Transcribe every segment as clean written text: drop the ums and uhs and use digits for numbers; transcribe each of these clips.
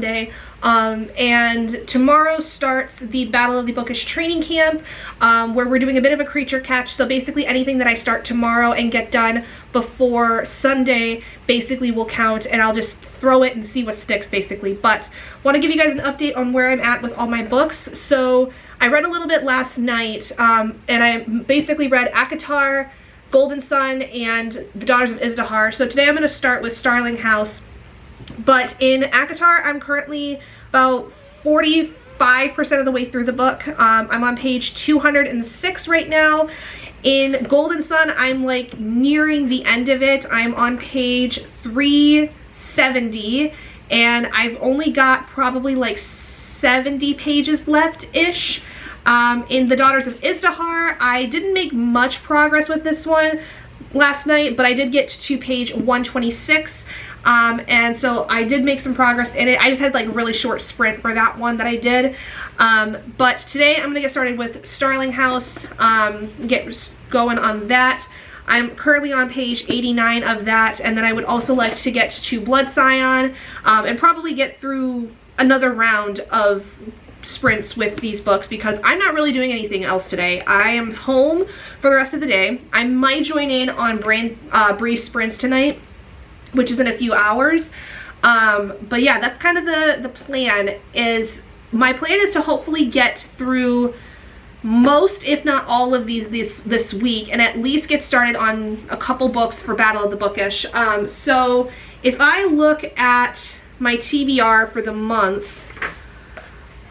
Sunday. And tomorrow starts the Battle of the Bookish training camp, where we're doing a bit of a creature catch. So basically anything that I start tomorrow and get done before Sunday basically will count, and I'll just throw it and see what sticks basically. But want to give you guys an update on where I'm at with all my books. So I read a little bit last night, and I basically read ACOTAR, Golden Sun, and The Daughters of Izdihar. So today I'm going to start with Starling House. But in ACOTAR, I'm currently about 45% of the way through the book. I'm on page 206 right now. In Golden Sun, I'm like nearing the end of it. I'm on page 370, and I've only got probably like 70 pages left-ish. In The Daughters of Izdihar, I didn't make much progress with this one last night, but I did get to page 126. And so I did make some progress in it. I just had like a really short sprint for that one that I did. But today I'm gonna get started with Starling House, get going on that. I'm currently on page 89 of that, and then I would also like to get to Blood Scion, and probably get through another round of sprints with these books, because I'm not really doing anything else today. I am home for the rest of the day. I might join in on Breeze sprints tonight, which is in a few hours. But yeah, that's kind of the plan. My plan is to hopefully get through most, if not all of these this week, and at least get started on a couple books for Battle of the Bookish. So if I look at my TBR for the month,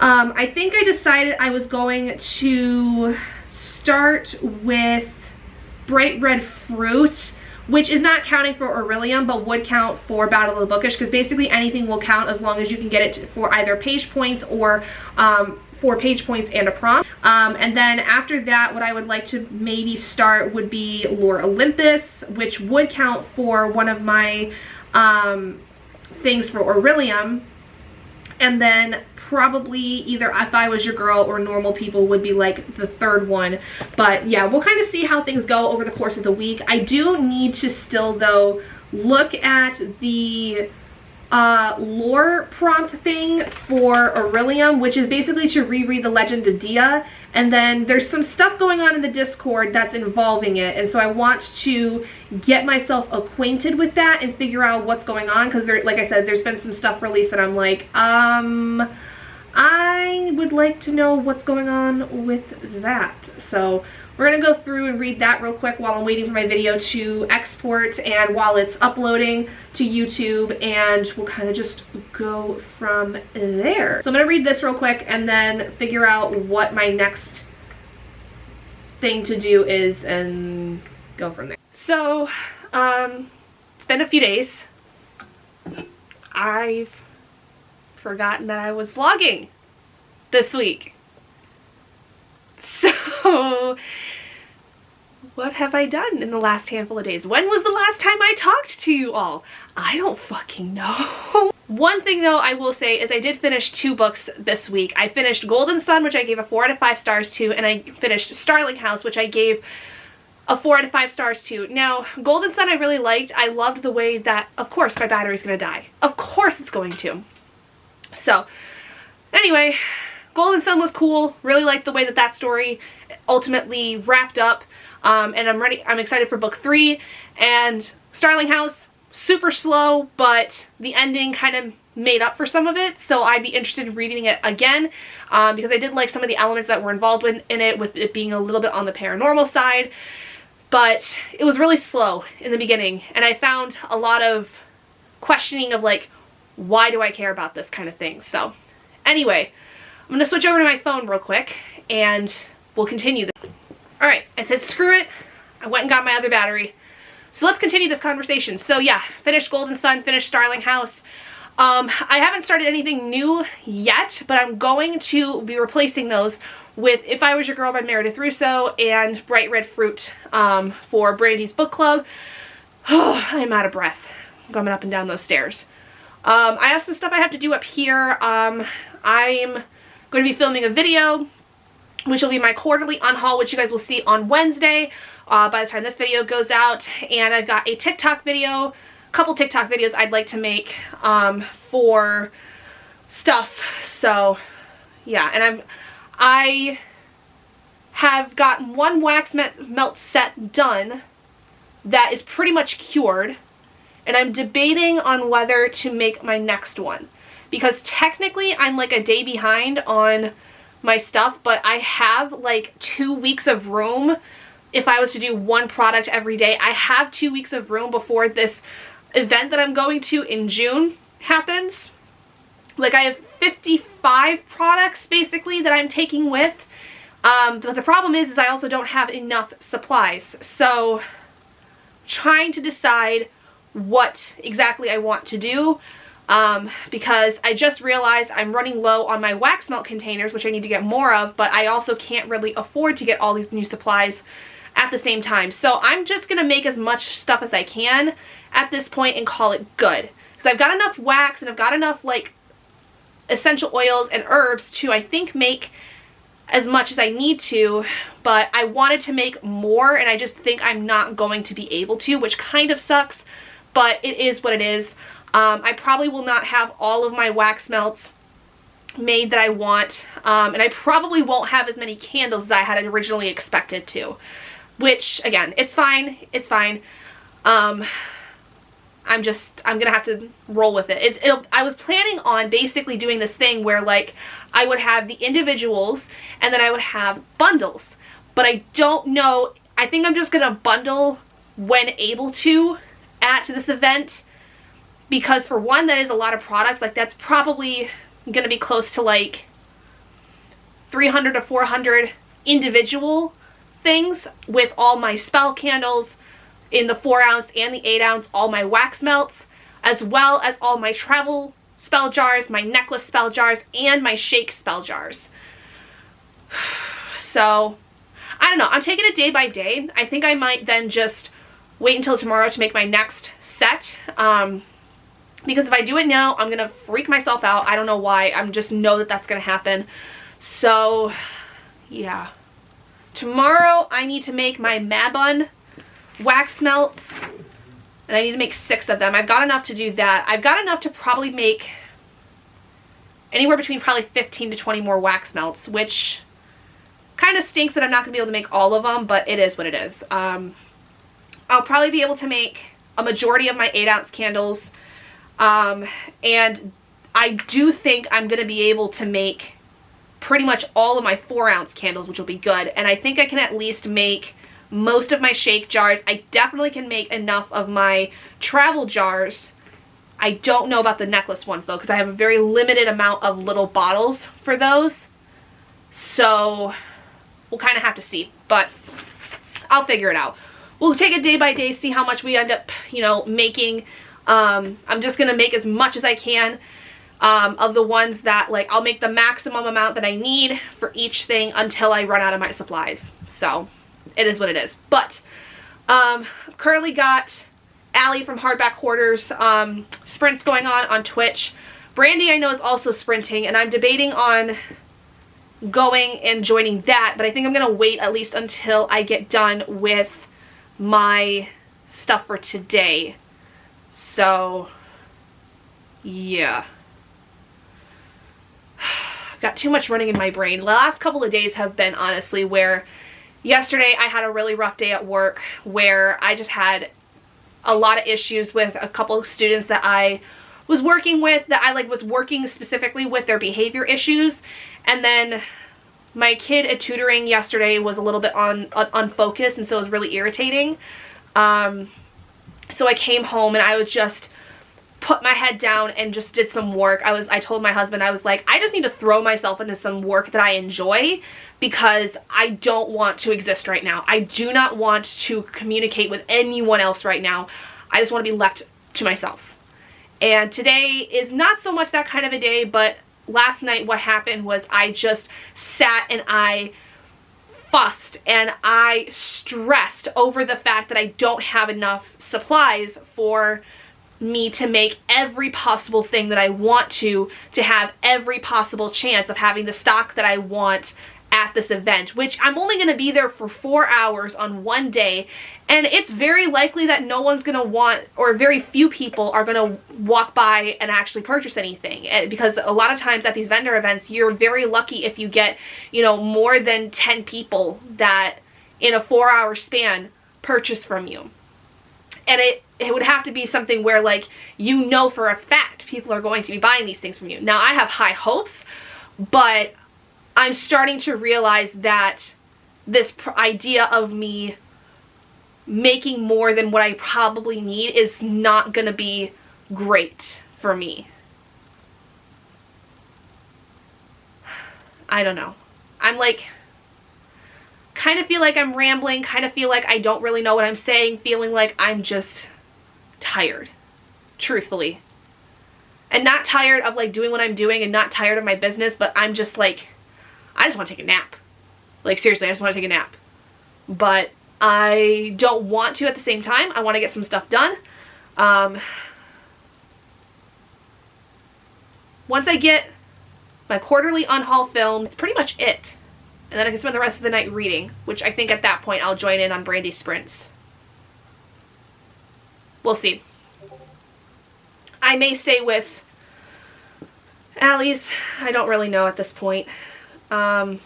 I think I decided I was going to start with Bright Red Fruit, which is not counting for Orillium, but would count for Battle of the Bookish, because basically anything will count as long as you can get it for either page points or 4 page points and a prompt. And then after that, what I would like to maybe start would be Lore Olympus, which would count for one of my things for Orillium. And then probably either If I Was Your Girl or Normal People would be like the third one. But yeah, we'll kind of see how things go over the course of the week. I do need to still, though, look at the lore prompt thing for Orillium, which is basically to reread the Legend of Dia. And then there's some stuff going on in the Discord that's involving it, and so I want to get myself acquainted with that and figure out what's going on, because there, like I said, there's been some stuff released that I'm like, I would like to know what's going on with that. So we're gonna go through and read that real quick while I'm waiting for my video to export and while it's uploading to YouTube, and we'll kind of just go from there. So I'm gonna read this real quick and then figure out what my next thing to do is and go from there. So it's been a few days. I've forgotten that I was vlogging this week. So what have I done in the last handful of days? When was the last time I talked to you all? I don't fucking know. One thing though I will say is I did finish 2 books this week. I finished Golden Sun, which I gave a 4 out of 5 stars to, and I finished Starling House, which I gave a 4 out of 5 stars to. Now, Golden Sun I really liked. I loved the way that, of course, my battery's gonna die. Of course it's going to. So, anyway, Golden Sun was cool. Really liked the way that that story ultimately wrapped up. And I'm excited for book 3. And Starling House, super slow, but the ending kind of made up for some of it. So I'd be interested in reading it again, because I did like some of the elements that were involved in it, with it being a little bit on the paranormal side. But it was really slow in the beginning, and I found a lot of questioning of like, why do I care about this kind of thing? So anyway, I'm gonna switch over to my phone real quick and we'll continue this. All right, I said screw it. I went and got my other battery. So let's continue this conversation. So yeah, finished Golden Sun, finished Starling House. I haven't started anything new yet, but I'm going to be replacing those with If I Was Your Girl by Meredith Russo and Bright Red Fruit for Brandy's book club. Oh, I'm out of breath coming up and down those stairs. I have some stuff I have to do up here. I'm going to be filming a video, which will be my quarterly unhaul, which you guys will see on Wednesday by the time this video goes out. And I've got a TikTok video, a couple TikTok videos I'd like to make for stuff. So yeah, and I have gotten one wax melt set done that is pretty much cured, and I'm debating on whether to make my next one, because technically I'm like a day behind on my stuff, but I have like 2 weeks of room. If I was to do one product every day, I have 2 weeks of room before this event that I'm going to in June happens. Like, I have 55 products basically that I'm taking with, but the problem is I also don't have enough supplies. So trying to decide what exactly I want to do, because I just realized I'm running low on my wax melt containers, which I need to get more of, but I also can't really afford to get all these new supplies at the same time. So I'm just gonna make as much stuff as I can at this point and call it good, because I've got enough wax and I've got enough like essential oils and herbs to, I think, make as much as I need to, but I wanted to make more and I just think I'm not going to be able to, which kind of sucks, but it is what it is. I probably will not have all of my wax melts made that I want, and I probably won't have as many candles as I had originally expected to, which, again, it's fine, it's fine. I'm gonna have to roll with it. I was planning on basically doing this thing where, like, I would have the individuals and then I would have bundles, but I don't know. I think I'm just gonna bundle when able to at this event, because for one, that is a lot of products. Like, that's probably gonna be close to like 300 to 400 individual things, with all my spell candles in the 4 ounce and the 8 ounce, all my wax melts, as well as all my travel spell jars, my necklace spell jars, and my shake spell jars. So I don't know, I'm taking it day by day. I think I might then just wait until tomorrow to make my next set, because if I do it now, I'm gonna freak myself out. I don't know why, I'm just know that that's gonna happen. So yeah, tomorrow I need to make my Mabon wax melts, and I need to make 6 of them. I've got enough to do that. I've got enough to probably make anywhere between probably 15 to 20 more wax melts, which kind of stinks that I'm not gonna be able to make all of them, but it is what it is. I'll probably be able to make a majority of my 8 ounce candles, and I do think I'm gonna be able to make pretty much all of my 4 ounce candles, which will be good. And I think I can at least make most of my shake jars. I definitely can make enough of my travel jars. I don't know about the necklace ones though, because I have a very limited amount of little bottles for those. So we'll kind of have to see, but I'll figure it out. We'll take it day by day, see how much we end up, you know, making. I'm just going to make as much as I can of the ones that, like, I'll make the maximum amount that I need for each thing until I run out of my supplies. So it is what it is. But currently got Allie from Hardback Hoarders sprints going on Twitch. Brandy, I know, is also sprinting, and I'm debating on going and joining that, but I think I'm going to wait at least until I get done with my stuff for today. So yeah, I've got too much running in my brain. The last couple of days have been, honestly, where yesterday I had a really rough day at work where I just had a lot of issues with a couple of students that I was working with, that I was working specifically with their behavior issues. And then my kid at tutoring yesterday was a little bit unfocused, and so it was really irritating. So I came home and I would just put my head down and just did some work. I told my husband, I was like, I just need to throw myself into some work that I enjoy, because I don't want to exist right now. I do not want to communicate with anyone else right now. I just want to be left to myself. And today is not so much that kind of a day, but last night what happened was I just sat and I fussed and I stressed over the fact that I don't have enough supplies for me to make every possible thing that I want to have every possible chance of having the stock that I want at this event, which I'm only going to be there for 4 hours on one day, and it's very likely that no one's going to want, or very few people are going to walk by and actually purchase anything, because a lot of times at these vendor events, you're very lucky if you get, you know, more than 10 people that in a 4-hour span purchase from you. And it would have to be something where, like, you know for a fact people are going to be buying these things from you. Now, I have high hopes, but I'm starting to realize that this idea of me making more than what I probably need is not going to be great for me. I don't know. I'm like, kind of feel like I'm rambling, kind of feel like I don't really know what I'm saying, feeling like I'm just tired, truthfully. And not tired of like doing what I'm doing and not tired of my business, but I'm just like, I just want to take a nap. Like, seriously, I just want to take a nap. But I don't want to at the same time. I want to get some stuff done. Once I get my quarterly unhaul film, it's pretty much it. And then I can spend the rest of the night reading, which I think at that point I'll join in on Brandy's sprints. We'll see. I may stay with Alix. I don't really know at this point. Kind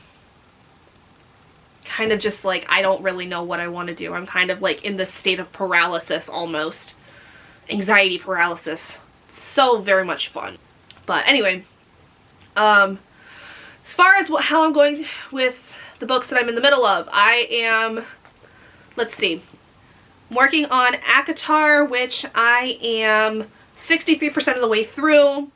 of just like, I don't really know what I want to do. I'm kind of like in this state of paralysis almost. Anxiety paralysis. It's so very much fun. But anyway, as far as how I'm going with the books that I'm in the middle of, I am, let's see, I'm working on ACOTAR, which I am 63% of the way through.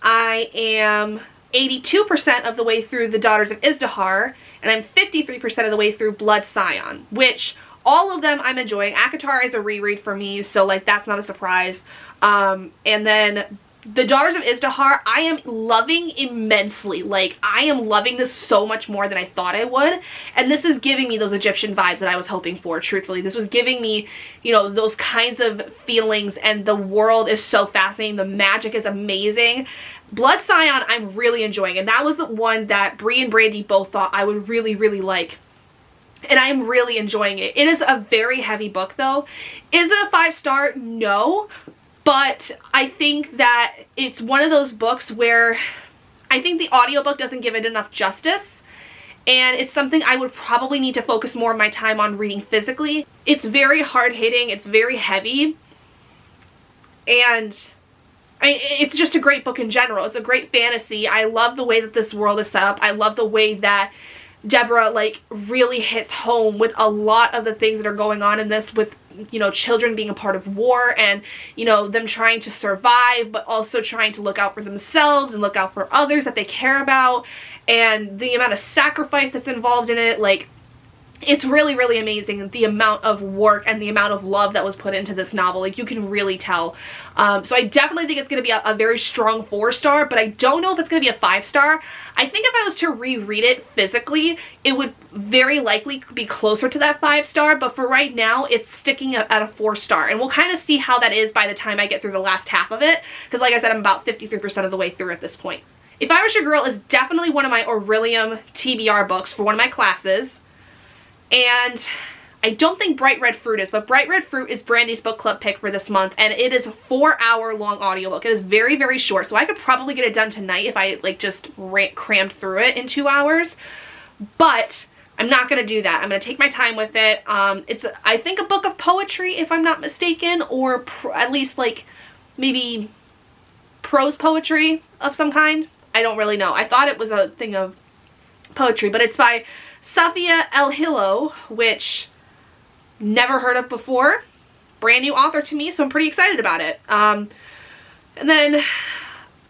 I am 82% of the way through The Daughters of Izdihar, and I'm 53% of the way through Blood Scion, which all of them I'm enjoying. ACOTAR is a reread for me, so like that's not a surprise. And then The Daughters of Izdihar, I am loving immensely. Like, I am loving this so much more than I thought I would. And this is giving me those Egyptian vibes that I was hoping for, truthfully. This was giving me, you know, those kinds of feelings, and the world is so fascinating. The magic is amazing. Blood Scion, I'm really enjoying, and that was the one that Bree and Brandy both thought I would really, really like. And I'm really enjoying it. It is a very heavy book, though. Is it a 5-star? No. But I think that it's one of those books where I think the audiobook doesn't give it enough justice, and it's something I would probably need to focus more of my time on reading physically. It's very hard-hitting, it's very heavy, and it's just a great book in general. It's a great fantasy. I love the way that this world is set up. I love the way that Deborah, like, really hits home with a lot of the things that are going on in this, with, you know, children being a part of war, and, you know, them trying to survive, but also trying to look out for themselves and look out for others that they care about, and the amount of sacrifice that's involved in it. Like, it's really, really amazing, the amount of work and the amount of love that was put into this novel. Like, you can really tell. So I definitely think it's going to be a very strong 4-star, but I don't know if it's going to be a 5-star. I think if I was to reread it physically, it would very likely be closer to that 5-star, but for right now, it's sticking at a 4-star, and we'll kind of see how that is by the time I get through the last half of it, because like I said, I'm about 53% of the way through at this point. If I Was Your Girl is definitely one of my Orillium TBR books for one of my classes. And I don't think Bright Red Fruit is, but Bright Red Fruit is Brandy's book club pick for this month, and it is a 4-hour long audiobook. It is very, very short, so I could probably get it done tonight if I like just crammed through it in 2 hours. But I'm not going to do that. I'm going to take my time with it. It's, I think, a book of poetry, if I'm not mistaken, or at least like maybe prose poetry of some kind. I don't really know. I thought it was a thing of poetry, but it's by Safia Elhillo, which never heard of before. Brand new author to me, so I'm pretty excited about it. And then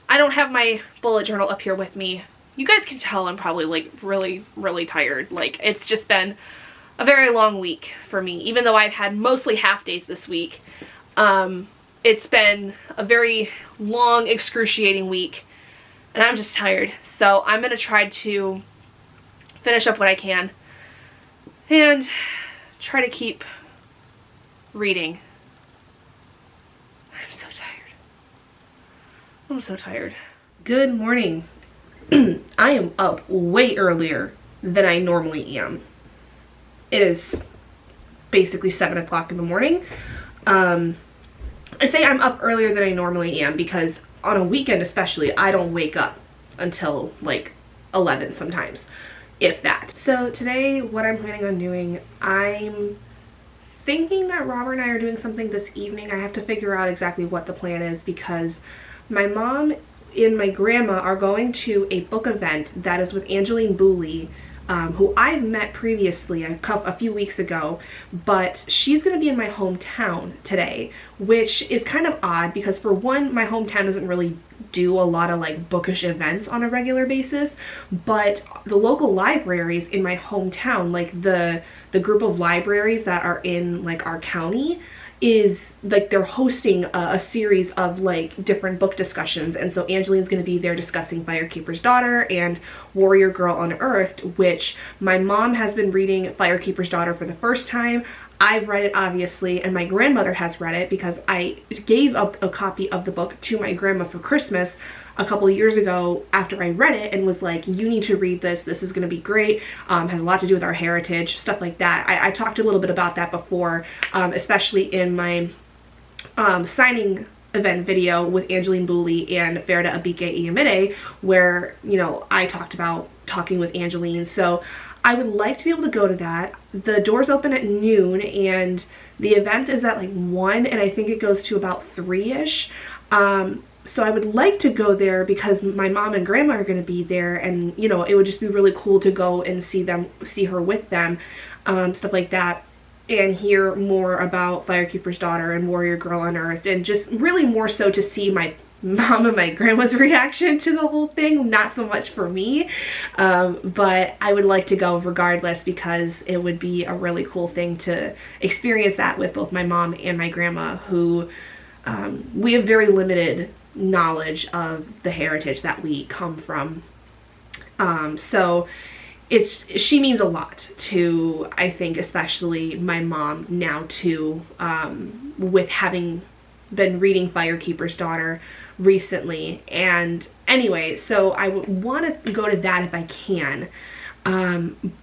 I don't have my bullet journal up here with me. You guys can tell I'm probably like really, really tired. Like, it's just been a very long week for me, even though I've had mostly half days this week. It's been a very long, excruciating week, and I'm just tired. So I'm gonna try to finish up what I can and try to keep reading. I'm so tired. I'm so tired. Good morning. I am up way earlier than I normally am. It is basically 7 o'clock in the morning. I say I'm up earlier than I normally am because on a weekend especially, I don't wake up until like 11 sometimes, if that. So today, what I'm planning on doing, I'm thinking that Robert and I are doing something this evening. I have to figure out exactly what the plan is because my mom and my grandma are going to a book event that is with Angeline Booley, who I've met previously a few weeks ago, but she's going to be in my hometown today, which is kind of odd because for one, my hometown doesn't really do a lot of like bookish events on a regular basis, but the local libraries in my hometown, like the group of libraries that are in like our county, is like they're hosting a series of like different book discussions, and so Angeline's going to be there discussing Firekeeper's Daughter and Warrior Girl Unearthed, which my mom has been reading Firekeeper's Daughter for the first time. I've read it obviously, and my grandmother has read it because I gave up a copy of the book to my grandma for Christmas a couple of years ago after I read it and was like, you need to read this, this is going to be great, has a lot to do with our heritage, stuff like that. I talked a little bit about that before, especially in my signing event video with Angeline Booley and Ferda Abike Iyamide, where, you know, I talked about talking with Angeline. So I would like to be able to go to that. The doors open at noon and the event is at like 1, and I think it goes to about 3-ish. So I would like to go there because my mom and grandma are going to be there, and you know, it would just be really cool to go and see her with them, stuff like that, and hear more about Firekeeper's Daughter and Warrior Girl Unearthed, and just really more so to see my mom and my grandma's reaction to the whole thing, not so much for me, but I would like to go regardless because it would be a really cool thing to experience that with both my mom and my grandma, who we have very limited knowledge of the heritage that we come from. So she means a lot to, I think, especially my mom now too, with having been reading Firekeeper's Daughter recently. And anyway, so I would want to go to that if I can.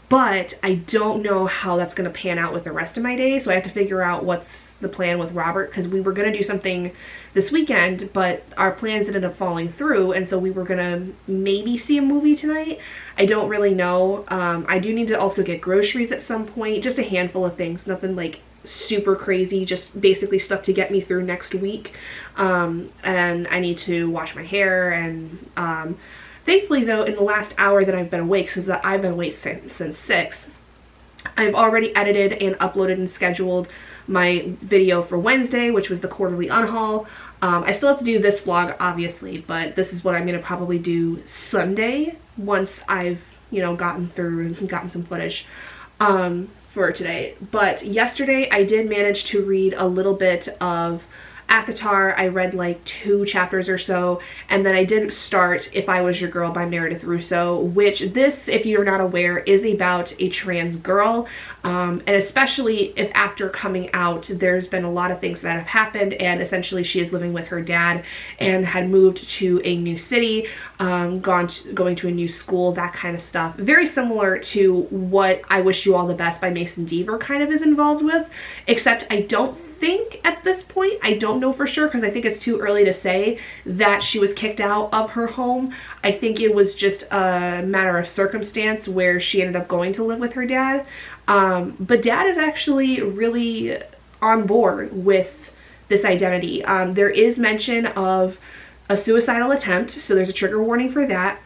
But I don't know how that's going to pan out with the rest of my day, so I have to figure out what's the plan with Robert, because we were going to do something this weekend, but our plans ended up falling through, and so we were going to maybe see a movie tonight. I don't really know. I do need to also get groceries at some point, just a handful of things, nothing like super crazy, just basically stuff to get me through next week. And I need to wash my hair, and thankfully though, in the last hour that I've been awake, since I've been awake since 6, I've already edited and uploaded and scheduled my video for Wednesday, which was the quarterly unhaul. I still have to do this vlog obviously, but this is what I'm going to probably do Sunday once I've, you know, gotten through and gotten some footage for today. But yesterday I did manage to read a little bit of ACOTAR. I read like 2 chapters or so, and then I did start If I Was Your Girl by Meredith Russo, which this, if you're not aware, is about a trans girl, and especially if after coming out there's been a lot of things that have happened, and essentially she is living with her dad and had moved to a new city, going to a new school, that kind of stuff. Very similar to what I Wish You All the Best by Mason Deaver kind of is involved with, except I don't think at this point, I don't know for sure because I think it's too early to say, that she was kicked out of her home. I think it was just a matter of circumstance where she ended up going to live with her dad. But dad is actually really on board with this identity. There is mention of a suicidal attempt, so there's a trigger warning for that.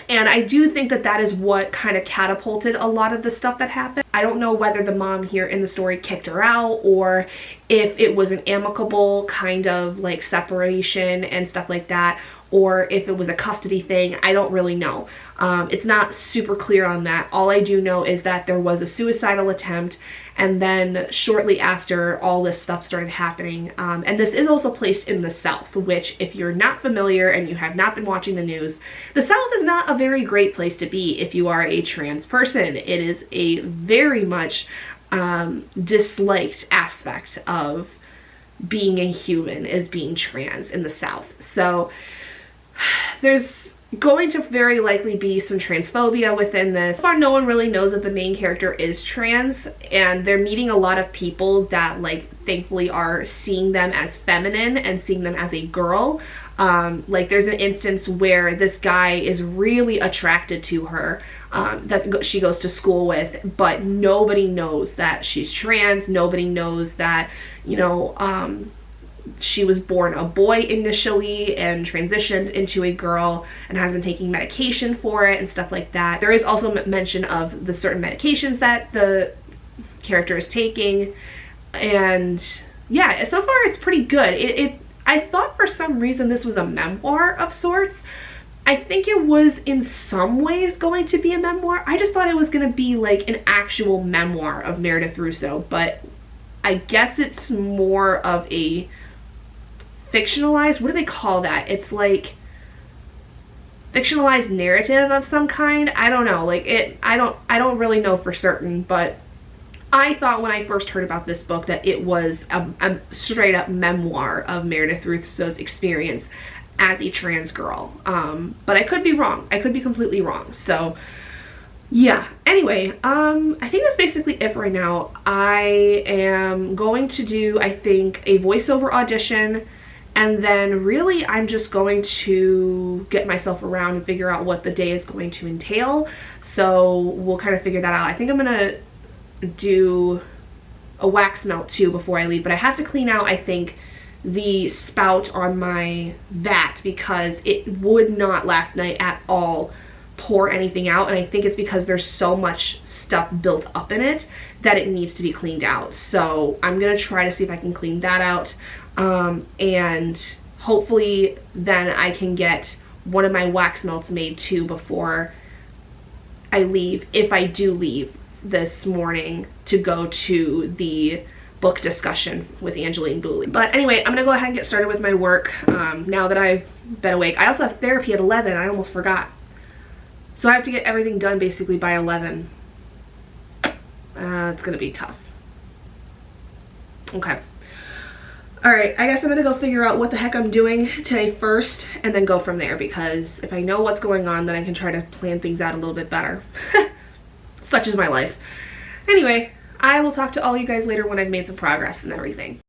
And I do think that that is what kind of catapulted a lot of the stuff that happened. I don't know whether the mom here in the story kicked her out or if it was an amicable kind of like separation and stuff like that, or if it was a custody thing. I don't really know. It's not super clear on that. All I do know is that there was a suicidal attempt, and then shortly after all this stuff started happening, and this is also placed in the South, which if you're not familiar and you have not been watching the news, the South is not a very great place to be if you are a trans person. It is a very much disliked aspect of being a human, is being trans in the South. So there's going to very likely be some transphobia within this. So far, no one really knows that the main character is trans, and they're meeting a lot of people that, like, thankfully are seeing them as feminine and seeing them as a girl. Like, there's an instance where this guy is really attracted to her, that she goes to school with, but nobody knows that she's trans. Nobody knows that, you know, she was born a boy initially and transitioned into a girl and has been taking medication for it and stuff like that. There is also mention of the certain medications that the character is taking, and yeah, so far it's pretty good. I thought for some reason this was a memoir of sorts. I think it was in some ways going to be a memoir. I just thought it was going to be like an actual memoir of Meredith Russo, but I guess it's more of a fictionalized, what do they call that? It's like fictionalized narrative of some kind. I don't know. Like, I don't really know for certain, but I thought when I first heard about this book that it was a straight up memoir of Meredith Russo's experience as a trans girl. But I could be wrong. I could be completely wrong. So yeah, anyway, I think that's basically it for right now. I am going to do, I think, a voiceover audition, and then really I'm just going to get myself around and figure out what the day is going to entail. So we'll kind of figure that out. I think I'm gonna do a wax melt too before I leave, but I have to clean out, I think, the spout on my vat because it would not last night at all pour anything out, and I think it's because there's so much stuff built up in it that it needs to be cleaned out. So I'm gonna try to see if I can clean that out, and hopefully then I can get one of my wax melts made too before I leave, if I do leave this morning to go to the book discussion with Angeline Booley. But anyway, I'm gonna go ahead and get started with my work now that I've been awake. I also have therapy at 11, I almost forgot. So I have to get everything done basically by 11. It's gonna be tough. Okay. Alright, I guess I'm gonna go figure out what the heck I'm doing today first and then go from there, because if I know what's going on, then I can try to plan things out a little bit better. Such is my life. Anyway, I will talk to all you guys later when I've made some progress and everything.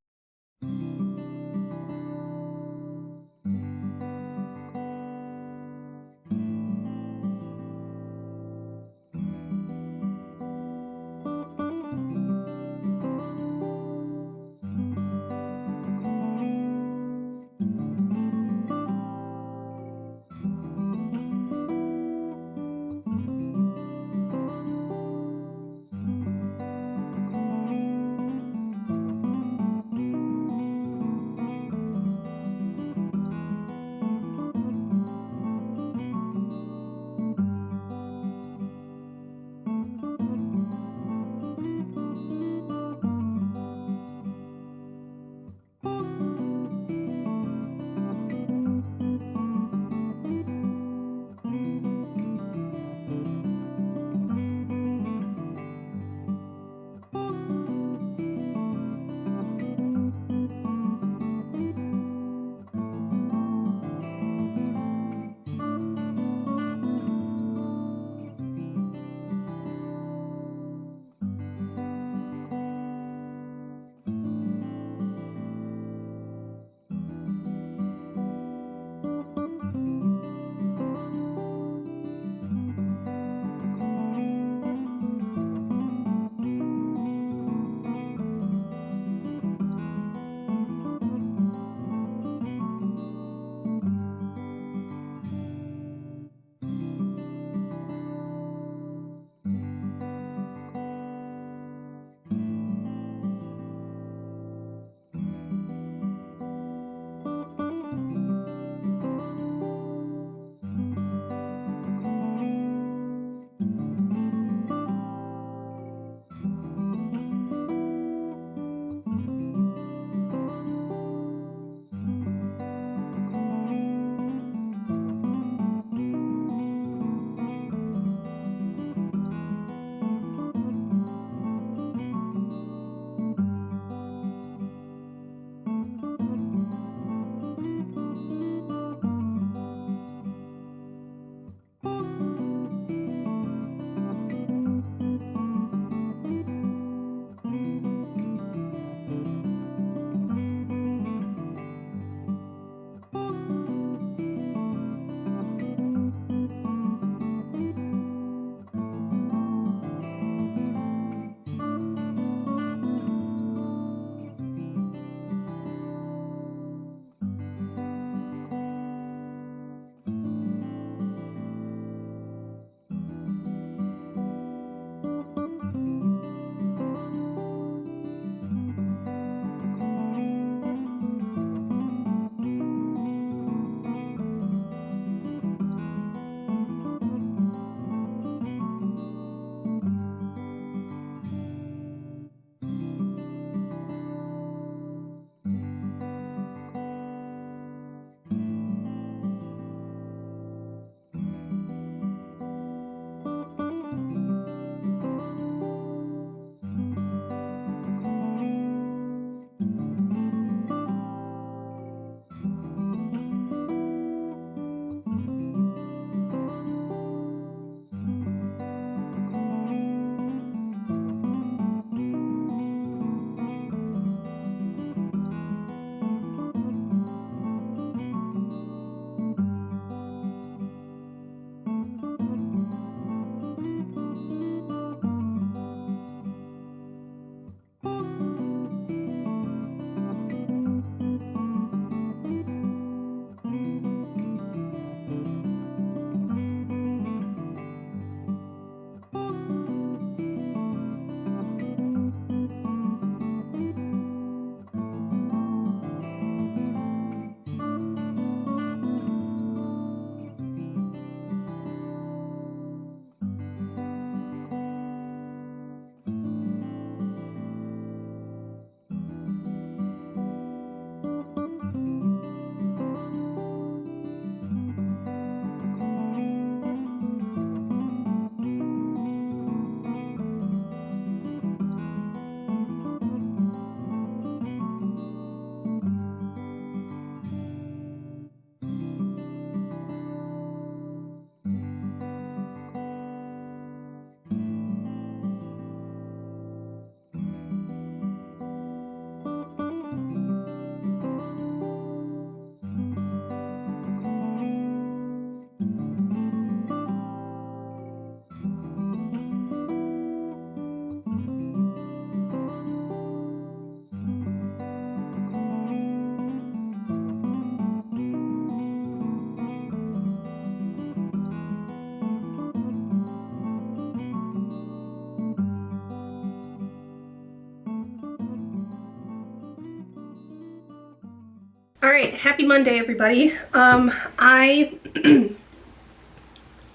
Alright, happy Monday, everybody. I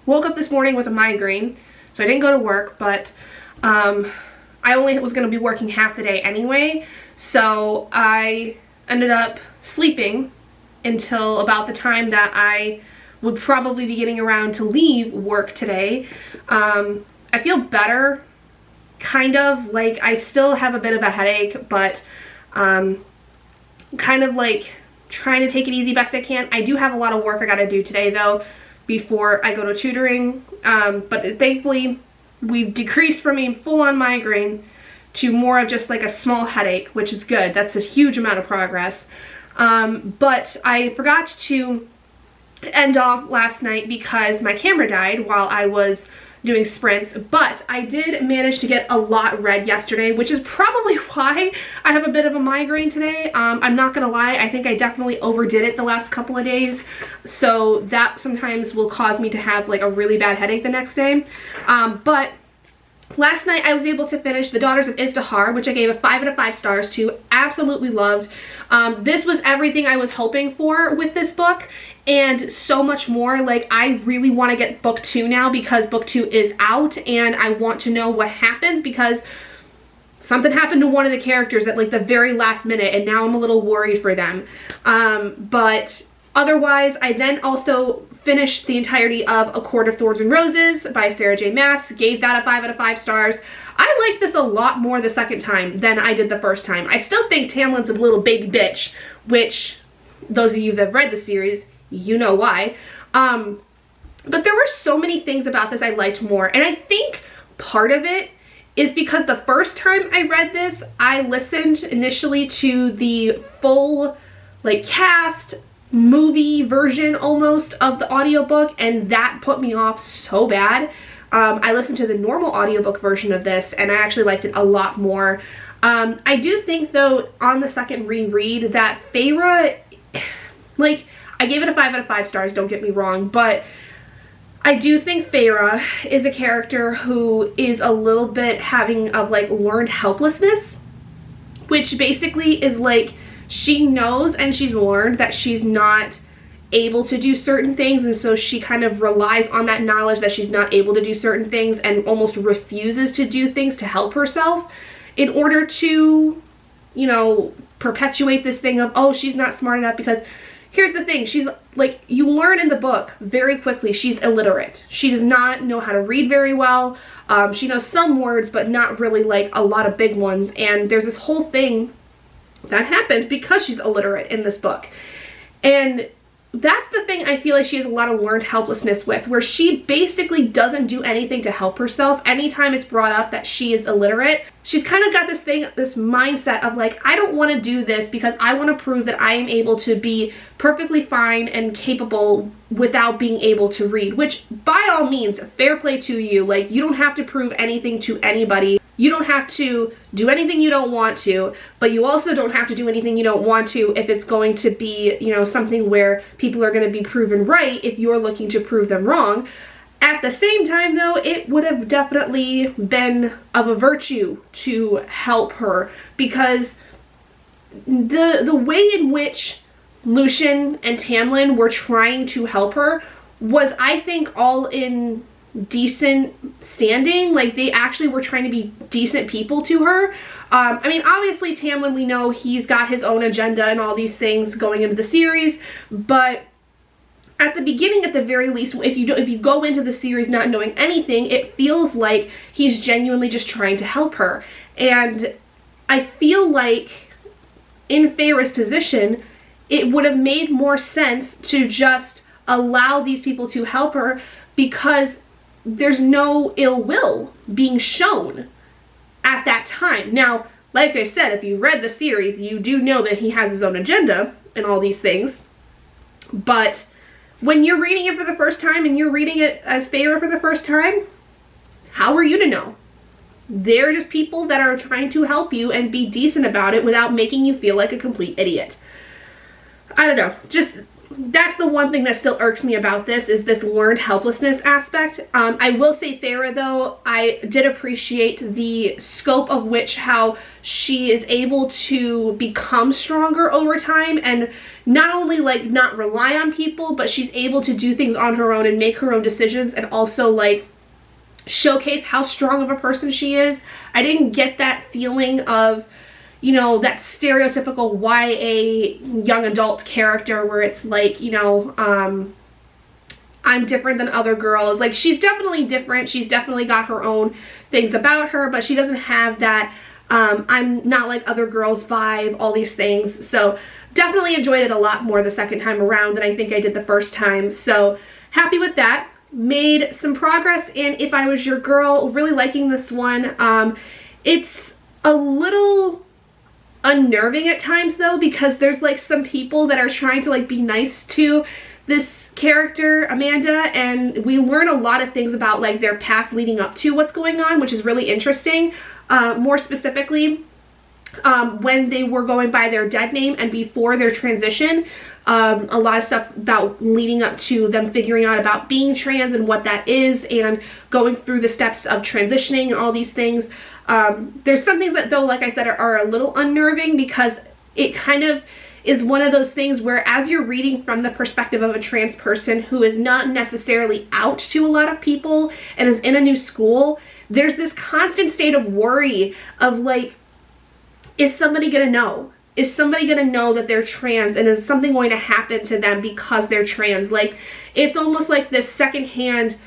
woke up this morning with a migraine, so I didn't go to work, but I only was going to be working half the day anyway, so I ended up sleeping until about the time that I would probably be getting around to leave work today. I feel better, kind of. Like, I still have a bit of a headache, but kind of like trying to take it easy best I can. I do have a lot of work I gotta do today though before I go to tutoring, but thankfully we've decreased from a full-on migraine to more of just like a small headache, which is good. That's a huge amount of progress. But I forgot to end off last night because my camera died while I was doing sprints, but I did manage to get a lot read yesterday, which is probably why I have a bit of a migraine today. I'm not gonna lie, I think I definitely overdid it the last couple of days, so that sometimes will cause me to have like a really bad headache the next day. But last night I was able to finish The Daughters of Izdihar, which I gave a 5 out of 5 stars to. Absolutely loved. This was everything I was hoping for with this book, and so much more. Like, I really want to get book 2 now because book 2 is out, and I want to know what happens because something happened to one of the characters at like the very last minute, and now I'm a little worried for them. But otherwise, I then also finished the entirety of A Court of Thorns and Roses by Sarah J. Maas. Gave that a 5 out of 5 stars. I liked this a lot more the second time than I did the first time. I still think Tamlin's a little big bitch, which those of you that have read the series, you know why. But there were so many things about this I liked more, and I think part of it is because the first time I read this, I listened initially to the full like cast movie version almost of the audiobook, and that put me off so bad. I listened to the normal audiobook version of this, and I actually liked it a lot more. I do think though, on the second reread, that Feyre, like, I gave it a 5 out of 5 stars, don't get me wrong, but I do think Feyre is a character who is a little bit having of like learned helplessness, which basically is like she knows and she's learned that she's not able to do certain things, and so she kind of relies on that knowledge that she's not able to do certain things and almost refuses to do things to help herself in order to, you know, perpetuate this thing of, oh, she's not smart enough. Because here's the thing, she's like, you learn in the book very quickly she's illiterate. She does not know how to read very well. She knows some words, but not really like a lot of big ones, and there's this whole thing that happens because she's illiterate in this book. And that's the thing I feel like she has a lot of learned helplessness with, where she basically doesn't do anything to help herself. Anytime it's brought up that she is illiterate, she's kind of got this thing, this mindset of like, I don't want to do this because I want to prove that I am able to be perfectly fine and capable without being able to read, which by all means, fair play to you. Like, you don't have to prove anything to anybody. You don't have to do anything you don't want to, but you also don't have to do anything you don't want to if it's going to be, you know, something where people are going to be proven right if you're looking to prove them wrong. At the same time, though, it would have definitely been of a virtue to help her, because the way in which Lucien and Tamlin were trying to help her was, I think, all in decent standing. Like, they actually were trying to be decent people to her. I mean, obviously Tamlin, we know he's got his own agenda and all these things going into the series, but at the beginning, at the very least, if you go into the series not knowing anything, it feels like he's genuinely just trying to help her. And I feel like in Feyre's position, it would have made more sense to just allow these people to help her, because there's no ill will being shown at that time. Now, like I said, if you read the series, you do know that he has his own agenda and all these things. But when you're reading it for the first time and you're reading it as Feyre for the first time, how are you to know? They're just people that are trying to help you and be decent about it without making you feel like a complete idiot. I don't know. Just that's the one thing that still irks me about this, is this learned helplessness aspect. I will say Farah, though, I did appreciate the scope of which how she is able to become stronger over time, and not only like not rely on people, but she's able to do things on her own and make her own decisions, and also like showcase how strong of a person she is. I didn't get that feeling of, you know, that stereotypical YA young adult character where it's like, you know, I'm different than other girls. Like, she's definitely different. She's definitely got her own things about her, but she doesn't have that I'm not like other girls vibe, all these things. So definitely enjoyed it a lot more the second time around than I think I did the first time. So happy with that. Made some progress in If I Was Your Girl. Really liking this one. It's a little unnerving at times though, because there's like some people that are trying to like be nice to this character Amanda, and we learn a lot of things about like their past leading up to what's going on, which is really interesting. More specifically, when they were going by their dead name and before their transition, a lot of stuff about leading up to them figuring out about being trans and what that is, and going through the steps of transitioning and all these things. There's some things that, though, like I said, are a little unnerving, because it kind of is one of those things where as you're reading from the perspective of a trans person who is not necessarily out to a lot of people and is in a new school, there's this constant state of worry of like, is somebody gonna know? Is somebody gonna know that they're trans, and is something going to happen to them because they're trans? Like, it's almost like this secondhand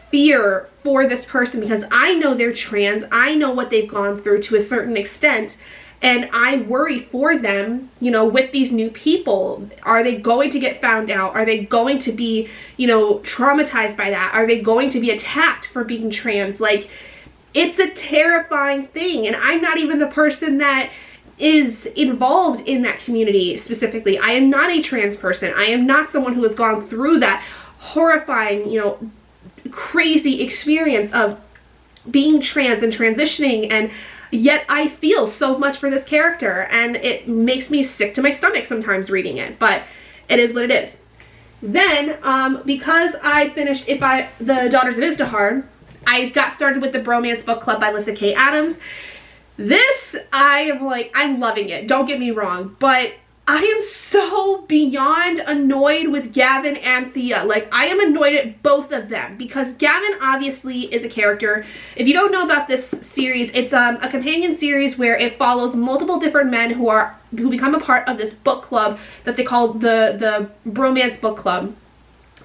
fear for this person, because I know they're trans, I know what they've gone through to a certain extent, and I worry for them, you know, with these new people. Are they going to get found out? Are they going to be, you know, traumatized by that? Are they going to be attacked for being trans? Like, it's a terrifying thing, and I'm not even the person that is involved in that community specifically. I am not a trans person. I am not someone who has gone through that horrifying, you know, crazy experience of being trans and transitioning, and yet I feel so much for this character, and it makes me sick to my stomach sometimes reading it, but it is what it is. Then, because I finished The Daughters of Izdihar, I got started with the Bromance book club by Lyssa K. Adams. This, I'm loving it, don't get me wrong, but I am so beyond annoyed with Gavin and Thea. Like, I am annoyed at both of them, because Gavin obviously is a character. If you don't know about this series, it's a companion series where it follows multiple different men who become a part of this book club that they call the Bromance book club.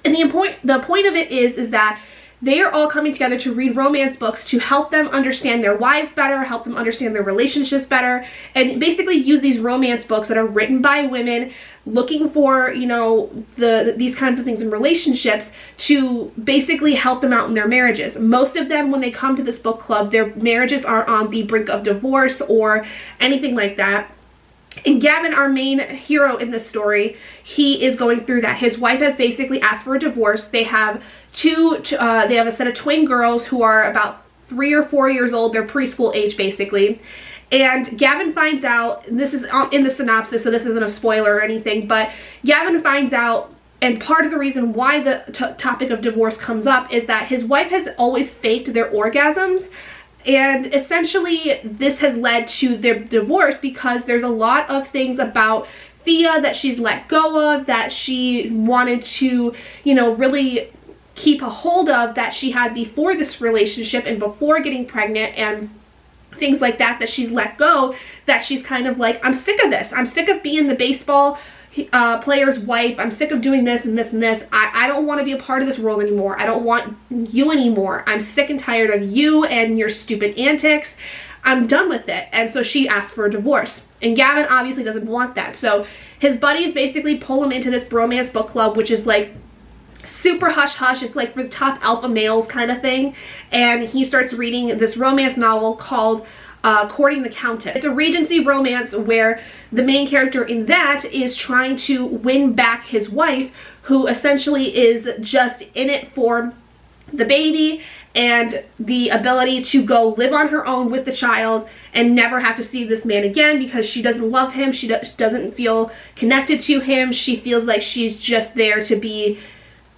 And the point of it is that they are all coming together to read romance books to help them understand their wives better, help them understand their relationships better, and basically use these romance books that are written by women looking for, you know, these kinds of things in relationships to basically help them out in their marriages. Most of them, when they come to this book club, their marriages are on the brink of divorce or anything like that. And Gavin, our main hero in this story, he is going through that. His wife has basically asked for a divorce. They have they have a set of twin girls who are about 3 or 4 years old. They're preschool age, basically. And Gavin finds out, and this is in the synopsis, so this isn't a spoiler or anything, but Gavin finds out, and part of the reason why the topic of divorce comes up is that his wife has always faked their orgasms. And essentially, this has led to their divorce because there's a lot of things about Thea that she's let go of, that she wanted to, you know, really keep a hold of, that she had before this relationship and before getting pregnant, and things like that she's let go, that she's kind of like, I'm sick of this. I'm sick of being the baseball player's wife. I'm sick of doing this and this and this. I don't want to be a part of this world anymore. I don't want you anymore. I'm sick and tired of you and your stupid antics. I'm done with it. And so she asked for a divorce. And Gavin obviously doesn't want that. So his buddies basically pull him into this Bromance book club, which is like super hush-hush. It's like for the top alpha males kind of thing. And he starts reading this romance novel called Courting the Countess. It's a Regency romance where the main character in that is trying to win back his wife, who essentially is just in it for the baby and the ability to go live on her own with the child and never have to see this man again because she doesn't love him, she doesn't feel connected to him, she feels like she's just there to be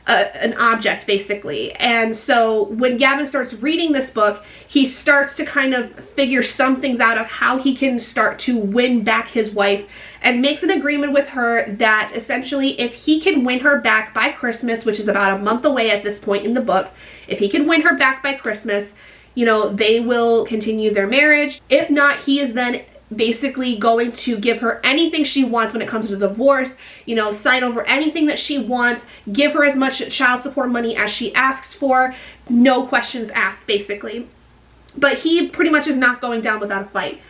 an object, basically. And so when Gavin starts reading this book, he starts to kind of figure some things out of how he can start to win back his wife, and makes an agreement with her that essentially if he can win her back by Christmas, which is about a month away at this point in the book, if he can win her back by Christmas, you know, they will continue their marriage. If not, he is then basically going to give her anything she wants when it comes to divorce, you know, sign over anything that she wants, give her as much child support money as she asks for, no questions asked, basically. But he pretty much is not going down without a fight.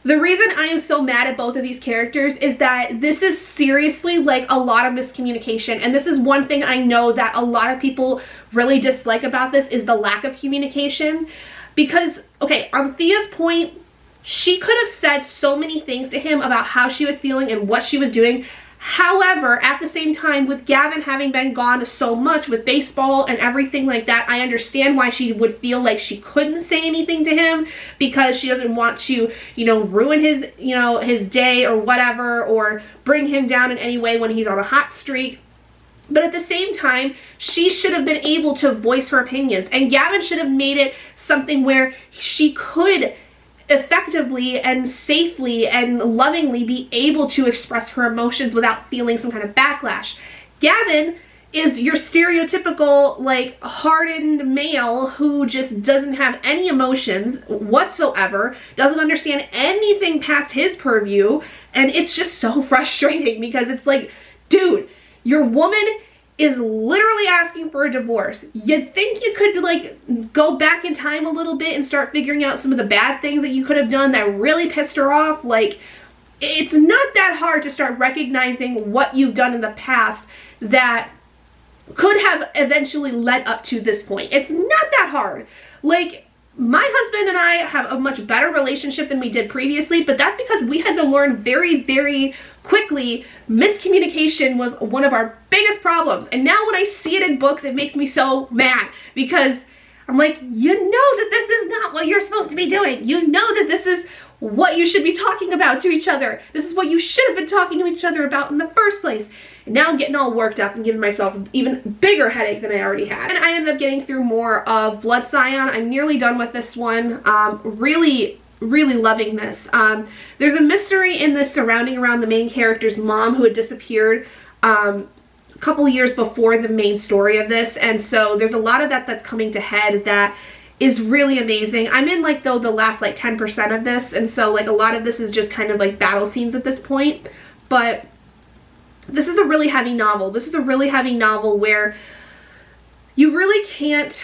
The reason I am so mad at both of these characters is that this is seriously like a lot of miscommunication, and this is one thing I know that a lot of people really dislike about this is the lack of communication. Because, okay, on Thea's point, she could have said so many things to him about how she was feeling and what she was doing. However, at the same time, with Gavin having been gone so much with baseball and everything like that, I understand why she would feel like she couldn't say anything to him, because she doesn't want to, you know, ruin his, you know, his day or whatever, or bring him down in any way when he's on a hot streak. But at the same time, she should have been able to voice her opinions, and Gavin should have made it something where she could effectively and safely and lovingly be able to express her emotions without feeling some kind of backlash. Gavin is your stereotypical, like, hardened male who just doesn't have any emotions whatsoever, doesn't understand anything past his purview, and it's just so frustrating because it's like, dude, your woman is literally asking for a divorce. You'd think you could, like, go back in time a little bit and start figuring out some of the bad things that you could have done that really pissed her off. Like, it's not that hard to start recognizing what you've done in the past that could have eventually led up to this point. It's not that hard. Like, my husband and I have a much better relationship than we did previously, but that's because we had to learn very, very quickly miscommunication was one of our biggest problems. And now when I see it in books, it makes me so mad, because I'm like, you know that this is not what you're supposed to be doing. You know that this is what you should be talking about to each other. This is what you should have been talking to each other about in the first place. And now I'm getting all worked up and giving myself an even bigger headache than I already had. And I ended up getting through more of Blood Scion. I'm nearly done with this one. Really loving this. There's a mystery in this surrounding around the main character's mom who had disappeared a couple years before the main story of this, and so there's a lot of that that's coming to head that is really amazing. I'm in, like, though, the last, like, 10% of this, and so, like, a lot of this is just kind of like battle scenes at this point, but this is a really heavy novel. This is a really heavy novel where you really can't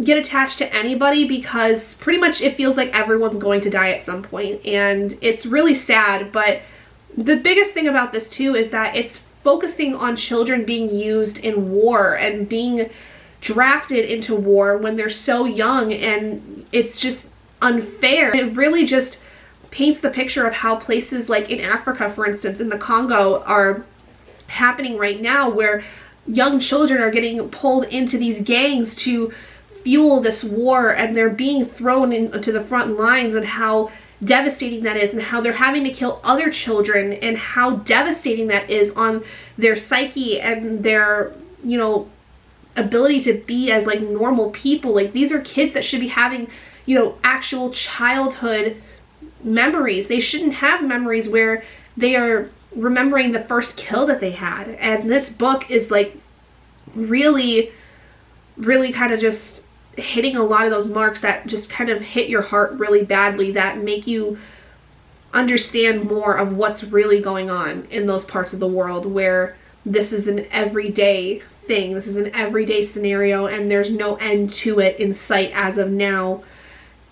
get attached to anybody, because pretty much it feels like everyone's going to die at some point, and it's really sad. But the biggest thing about this too is that it's focusing on children being used in war and being drafted into war when they're so young, and it's just unfair. It really just paints the picture of how places like in Africa, for instance, in the Congo, are happening right now, where young children are getting pulled into these gangs to fuel this war, and they're being thrown into the front lines, and how devastating that is, and how they're having to kill other children, and how devastating that is on their psyche and their, you know, ability to be as, like, normal people. Like, these are kids that should be having, you know, actual childhood memories. They shouldn't have memories where they are remembering the first kill that they had. And this book is, like, really kind of just hitting a lot of those marks that just kind of hit your heart really badly, that make you understand more of what's really going on in those parts of the world where this is an everyday thing. This is an everyday scenario, and there's no end to it in sight as of now.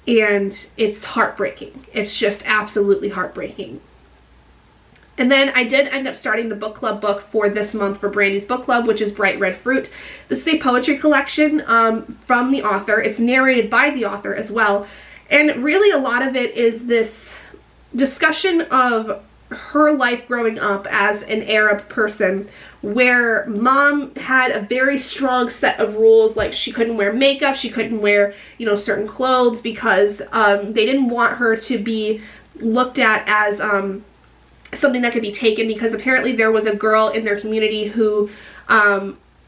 And it's heartbreaking. It's just absolutely heartbreaking. And then I did end up starting the book club book for this month for Brandy's book club, which is Bright Red Fruit. This is a poetry collection from the author. It's narrated by the author as well. And really a lot of it is this discussion of her life growing up as an Arab person, where mom had a very strong set of rules, like she couldn't wear makeup, she couldn't wear, you know, certain clothes, because they didn't want her to be looked at as something that could be taken, because apparently there was a girl in their community who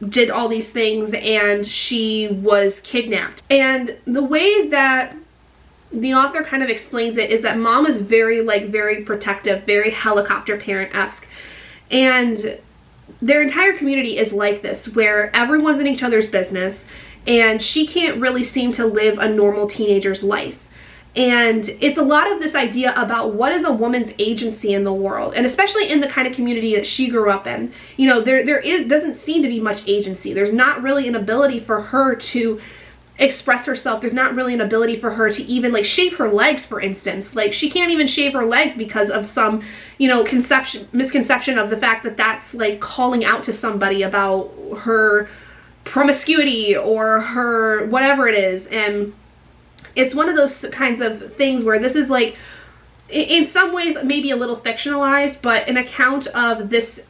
did all these things and she was kidnapped. And the way that the author kind of explains it is that mom is very, like, very protective, very helicopter parent-esque, and their entire community is like this, where everyone's in each other's business, and she can't really seem to live a normal teenager's life. And it's a lot of this idea about what is a woman's agency in the world, and especially in the kind of community that she grew up in. You know, there doesn't seem to be much agency. There's not really an ability for her to express herself. There's not really an ability for her to even, like, shave her legs, for instance. Like, she can't even shave her legs because of some, you know, misconception of the fact that that's, like, calling out to somebody about her promiscuity or her whatever it is. And it's one of those kinds of things where this is, like, in some ways maybe a little fictionalized, but an account of this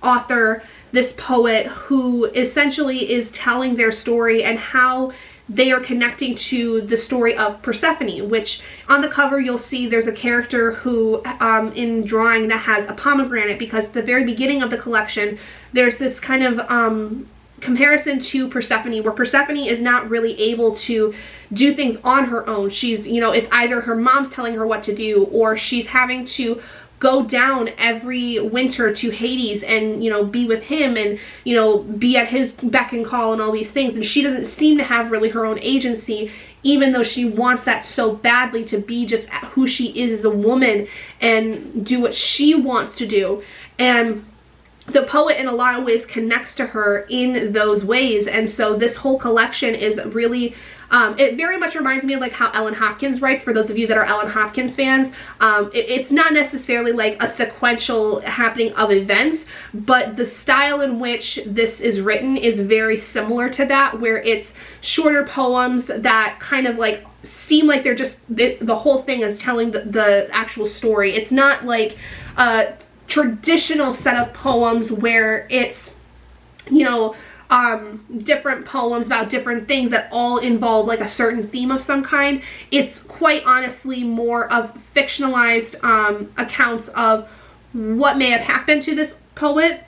author, this poet, who essentially is telling their story and how they are connecting to the story of Persephone, which on the cover you'll see there's a character who in drawing that has a pomegranate, because at the very beginning of the collection there's this kind of comparison to Persephone, where Persephone is not really able to do things on her own. She's, you know, it's either her mom's telling her what to do, or she's having to go down every winter to Hades and, you know, be with him and, you know, be at his beck and call and all these things. And she doesn't seem to have really her own agency, even though she wants that so badly, to be just who she is as a woman and do what she wants to do. And the poet in a lot of ways connects to her in those ways. And so this whole collection is really, it very much reminds me of, like, how Ellen Hopkins writes, for those of you that are Ellen Hopkins fans. It's not necessarily like a sequential happening of events, but the style in which this is written is very similar to that, where it's shorter poems that kind of, like, seem like they're just, the whole thing is telling the actual story. It's not like a traditional set of poems where it's, you know, different poems about different things that all involve, like, a certain theme of some kind. It's quite honestly more of fictionalized accounts of what may have happened to this poet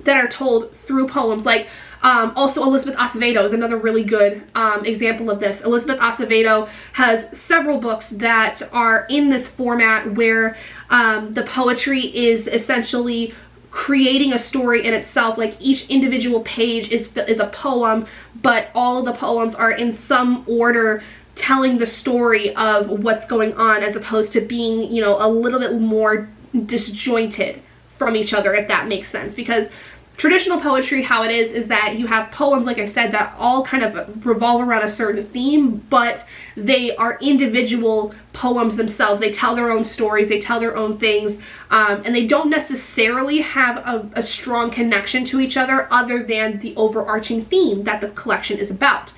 that are told through poems. Like, also Elizabeth Acevedo is another really good example of this. Elizabeth Acevedo has several books that are in this format where the poetry is essentially creating a story in itself. Like, each individual page is a poem, but all of the poems are in some order telling the story of what's going on, as opposed to being, you know, a little bit more disjointed from each other, if that makes sense. Because traditional poetry, how it is that you have poems, like I said, that all kind of revolve around a certain theme, but they are individual poems themselves. They tell their own stories, they tell their own things, and they don't necessarily have a strong connection to each other than the overarching theme that the collection is about.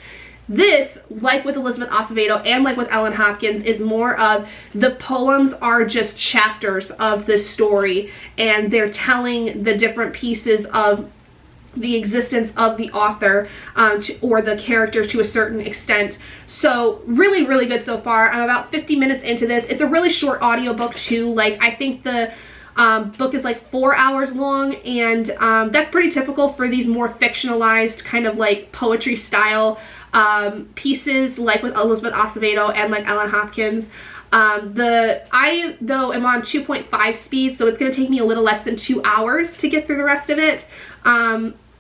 This, like with Elizabeth Acevedo and like with Ellen Hopkins, is more of the poems are just chapters of the story, and they're telling the different pieces of the existence of the author or the character to a certain extent. So really, really good so far. I'm about 50 minutes into this. It's a really short audiobook too. Like, I think the book is like 4 hours long, and that's pretty typical for these more fictionalized kind of like poetry style pieces, like with Elizabeth Acevedo and like Ellen Hopkins. I though am on 2.5 speed, so it's going to take me a little less than 2 hours to get through the rest of it,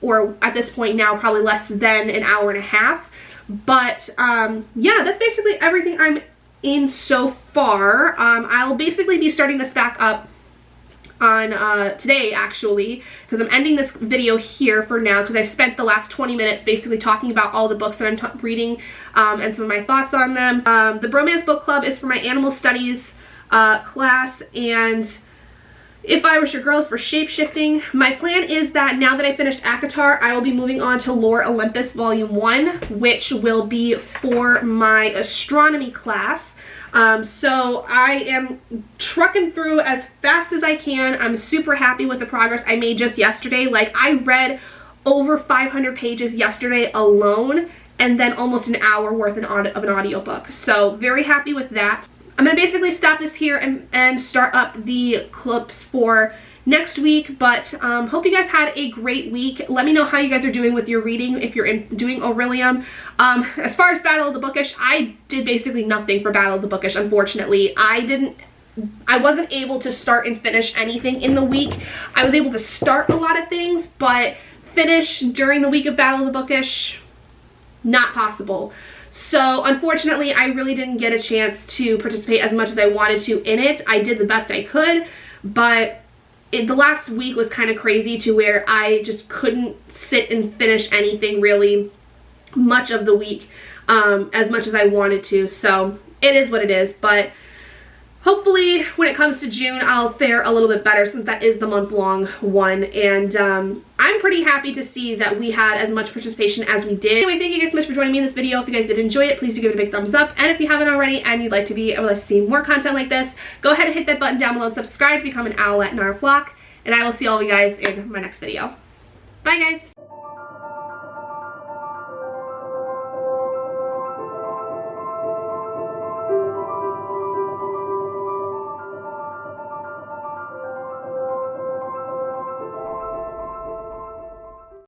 or at this point now probably less than an hour and a half. But yeah, that's basically everything I'm in so far. I'll basically be starting this back up on today, actually, because I'm ending this video here for now, because I spent the last 20 minutes basically talking about all the books that I'm reading and some of my thoughts on them. The Bromance book club is for my animal studies class, and If I Was Your Girls for shape-shifting. My plan is that now that I finished ACOTAR, I will be moving on to Lore Olympus Volume 1, which will be for my astronomy class. So I am trucking through as fast as I can. I'm super happy with the progress I made just yesterday. Like, I read over 500 pages yesterday alone, and then almost an hour worth of an audiobook. So very happy with that. I'm going to basically stop this here and start up the clips for next week, but hope you guys had a great week. Let me know how you guys are doing with your reading if you're doing Orillium. As far as Battle of the Bookish, I did basically nothing for Battle of the Bookish, unfortunately. I wasn't able to start and finish anything in the week. I was able to start a lot of things, but finish during the week of Battle of the Bookish, not possible. So unfortunately, I really didn't get a chance to participate as much as I wanted to in it. I did the best I could, but the last week was kind of crazy to where I just couldn't sit and finish anything really much of the week as much as I wanted to. So it is what it is, but hopefully when it comes to June, I'll fare a little bit better since that is the month-long one. And I'm pretty happy to see that we had as much participation as we did. Anyway, thank you guys so much for joining me in this video. If you guys did enjoy it, please do give it a big thumbs up. And if you haven't already and you'd like to be able to see more content like this, go ahead and hit that button down below and subscribe to become an owlet in our flock. And I will see all of you guys in my next video. Bye, guys.